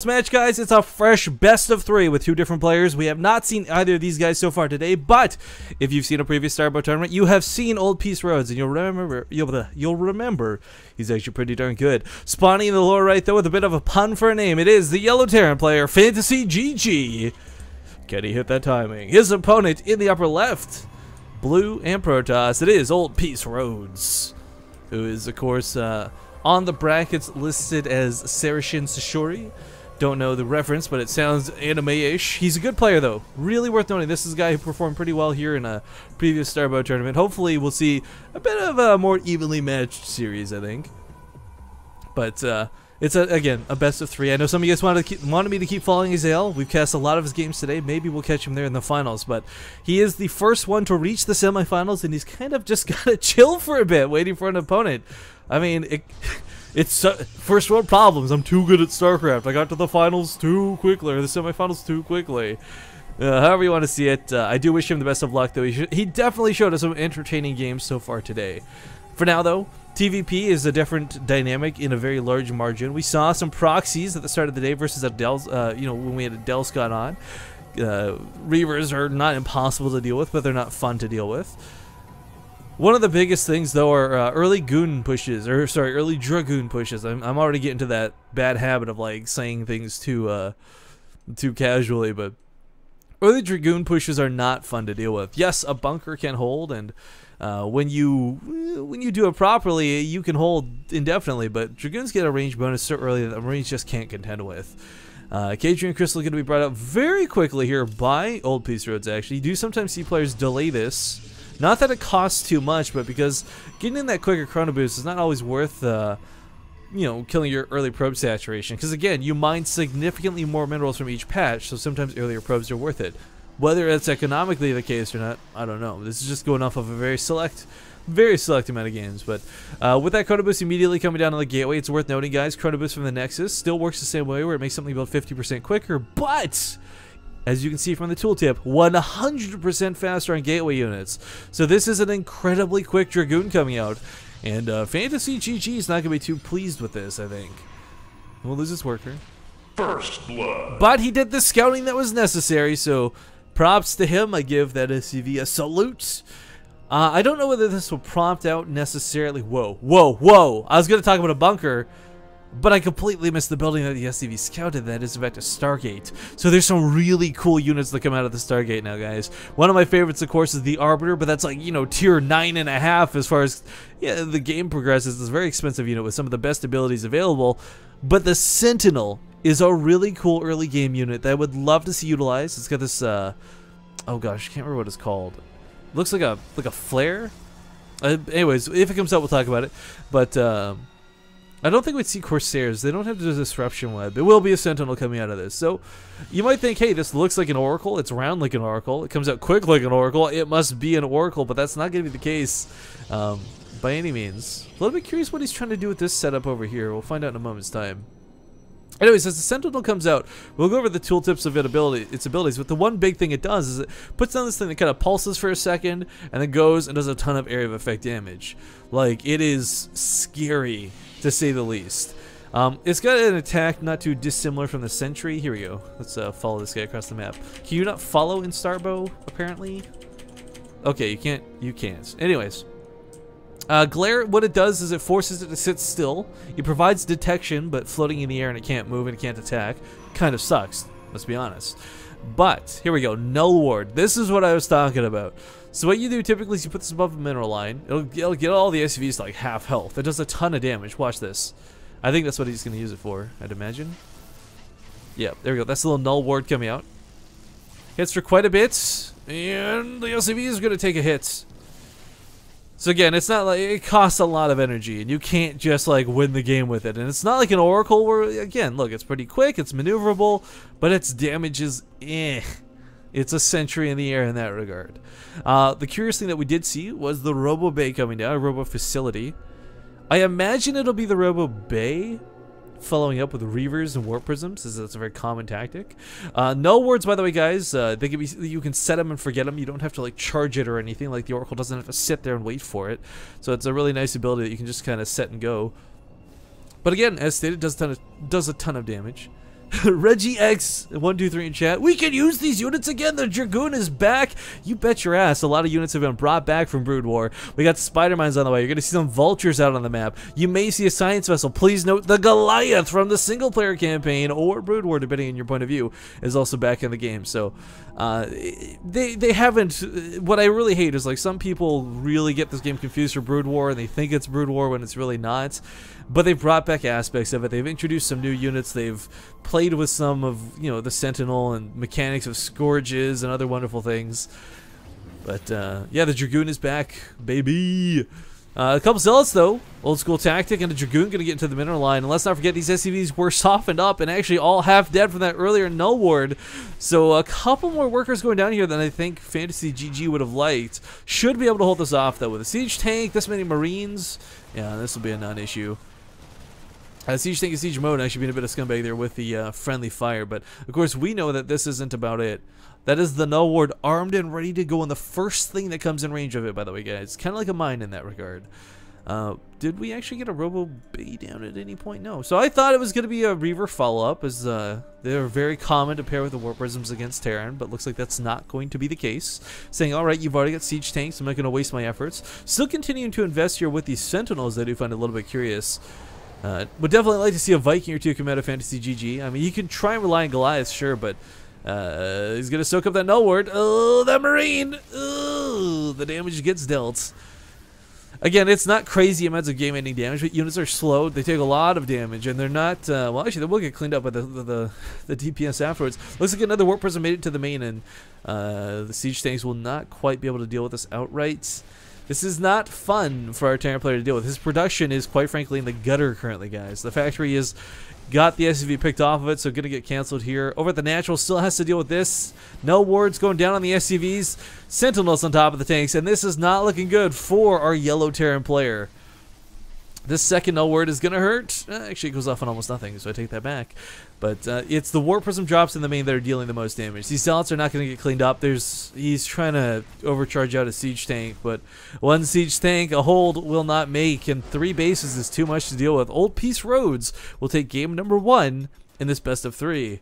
This match, guys, it's a fresh best of 3 with 2 different players. We have not seen either of these guys so far today, but if you've seen a previous STARBOW tournament, you have seen OldPeaceRoadz, and you'll remember he's actually pretty darn good. Spawning in the lower right, though, with a bit of a pun for a name, it is the yellow Terran player, FantasyGG. Can he hit that timing? His opponent in the upper left, blue and Protoss, it is OldPeaceRoadz, who is, of course, on the brackets listed as Saracen Sashori. Don't know the reference, but it sounds anime-ish. He's a good player, though. Really worth noting. This is a guy who performed pretty well here in a previous STARBOW tournament. Hopefully, we'll see a bit of a more evenly matched series, I think. But it's, again, a best of 3. I know some of you guys wanted me to keep following Azael. We've cast a lot of his games today. Maybe we'll catch him there in the finals. But he is the first one to reach the semifinals, and he's kind of just got to chill for a bit, waiting for an opponent. I mean, it's first world problems. I'm too good at StarCraft. I got to the finals too quickly, or the semifinals too quickly. However you want to see it, I do wish him the best of luck, though. He definitely showed us some entertaining games so far today. For now, though, TVP is a different dynamic in a very large margin. We saw some proxies at the start of the day versus Adele's, when we had Adele Scott on. Reavers are not impossible to deal with, but they're not fun to deal with. One of the biggest things, though, are early goon pushes, or sorry, early dragoon pushes. I'm already getting to that bad habit of like saying things too casually, but early dragoon pushes are not fun to deal with. Yes, a bunker can hold, and when you do it properly, you can hold indefinitely. But dragoons get a range bonus so early that the Marines just can't contend with. Cadrian Crystal going to be brought up very quickly here by OldPeaceRoadz. Actually, you do sometimes see players delay this. Not that it costs too much, but because getting in that quicker chrono boost is not always worth, killing your early probe saturation. Because again, you mine significantly more minerals from each patch, so sometimes earlier probes are worth it. Whether that's economically the case or not, I don't know. This is just going off of a very select amount of games. But with that chrono boost immediately coming down on the gateway, it's worth noting, guys, chrono boost from the Nexus still works the same way, where it makes something about 50% quicker, but as you can see from the tooltip, 100% faster on gateway units. So this is an incredibly quick Dragoon coming out. And FantasyGG is not going to be too pleased with this, I think. We'll lose his worker. First blood. But he did the scouting that was necessary, so props to him. I give that SCV a salute. I don't know whether this will prompt out necessarily... Whoa. I was going to talk about a bunker, but I completely missed the building that the SCV scouted. That is, in fact, a Stargate. So there's some really cool units that come out of the Stargate now, guys. One of my favorites, of course, is the Arbiter, but that's like, tier 9.5 as far as the game progresses. It's a very expensive unit with some of the best abilities available. But the Sentinel is a really cool early game unit that I would love to see utilized. It's got this, oh gosh, I can't remember what it's called. Looks like a flare. Anyways, if it comes out, we'll talk about it. But, I don't think we'd see Corsairs. They don't have the disruption web. It will be a Sentinel coming out of this. So you might think, hey, this looks like an Oracle. It's round like an Oracle. It comes out quick like an Oracle. It must be an Oracle, but that's not going to be the case by any means. A little bit curious what he's trying to do with this setup over here. We'll find out in a moment's time. Anyways, as the Sentinel comes out, we'll go over the tooltips of its abilities, but the one big thing it does is it puts down this thing that kind of pulses for a second, and then goes and does a ton of area of effect damage. Like, it is scary, to say the least. It's got an attack not too dissimilar from the Sentry. Here we go. Let's follow this guy across the map. Can you not follow in STARBOW, apparently? Okay, you can't. You can't. Anyways. Glare, what it does is it forces it to sit still. It provides detection, but floating in the air and it can't move and it can't attack. Kind of sucks, let's be honest. But, here we go, Null Ward. This is what I was talking about. So what you do typically is you put this above the mineral line. It'll get all the SCVs to like half health. It does a ton of damage. Watch this. I think that's what he's going to use it for, I'd imagine. Yeah, there we go. That's the little Null Ward coming out. Hits for quite a bit, and the SCV is going to take a hit. So again, it's not like it costs a lot of energy, and you can't just like win the game with it. And it's not like an Oracle where, again, look, it's pretty quick, it's maneuverable, but its damage is eh. It's a Sentry in the air in that regard. The curious thing that we did see was the Robo Bay coming down, a Robo Facility. I imagine it'll be the Robo Bay following up with Reavers and Warp Prisms, as that's a very common tactic. Null Wards, by the way, guys, they can be, you can set them and forget them. You don't have to like charge it or anything. Like the Oracle doesn't have to sit there and wait for it. So it's a really nice ability that you can just kind of set and go. But again, as stated, does a ton of damage. Reggie X123 in chat. We can use these units again. The Dragoon is back. You bet your ass. A lot of units have been brought back from Brood War. We got Spider Mines on the way. You're going to see some Vultures out on the map. You may see a Science Vessel. Please note the Goliath from the single player campaign or Brood War, depending on your point of view, is also back in the game. So they haven't. What I really hate is like some people really get this game confused for Brood War and they think it's Brood War when it's really not. But they've brought back aspects of it. They've introduced some new units. They've played with some of, you know, the Sentinel and mechanics of Scourges and other wonderful things. But yeah, the Dragoon is back, baby. A couple Zealots though, old school tactic, and a Dragoon gonna get into the mineral line. And let's not forget these SCVs were softened up and actually all half dead from that earlier null ward. So a couple more workers going down here than I think FantasyGG would have liked. Should be able to hold this off though with a siege tank, this many Marines. Yeah, this will be a non-issue. Siege tank and siege mode actually being a bit of scumbag there with the friendly fire, but of course we know that this isn't about it. That is the null ward armed and ready to go on the first thing that comes in range of it, by the way, guys. Kind of like a mine in that regard. Did we actually get a Robo Bay down at any point? No. So I thought it was going to be a Reaver follow-up, as they're very common to pair with the Warp Prisms against Terran, but looks like that's not going to be the case. Saying, alright, you've already got siege tanks, I'm not going to waste my efforts. Still continuing to invest here with these Sentinels, I do find a little bit curious. Would definitely like to see a Viking or two come out of FantasyGG. I mean, you can try and rely on Goliath, sure, but he's going to soak up that null ward. Oh, that Marine! Oh, the damage gets dealt. Again, it's not crazy amounts of game-ending damage, but units are slowed. They take a lot of damage, and they're not... well, actually, they will get cleaned up by the DPS afterwards. Looks like another Warp Prism made it to the main, and the Siege Tanks will not quite be able to deal with this outright. This is not fun for our Terran player to deal with. His production is, quite frankly, in the gutter currently, guys. The factory has got the SCV picked off of it, so going to get canceled here. Over at the Natural, still has to deal with this. No wards going down on the SCVs. Sentinels on top of the tanks, and this is not looking good for our yellow Terran player. This second null ward is going to hurt. Actually, it goes off on almost nothing, so I take that back. But it's the Warp Prism drops in the main that are dealing the most damage. These Zealots are not going to get cleaned up. He's trying to overcharge out a Siege Tank, but one Siege Tank, a hold will not make, and 3 bases is too much to deal with. OldPeaceRoadz will take game number 1 in this best of 3.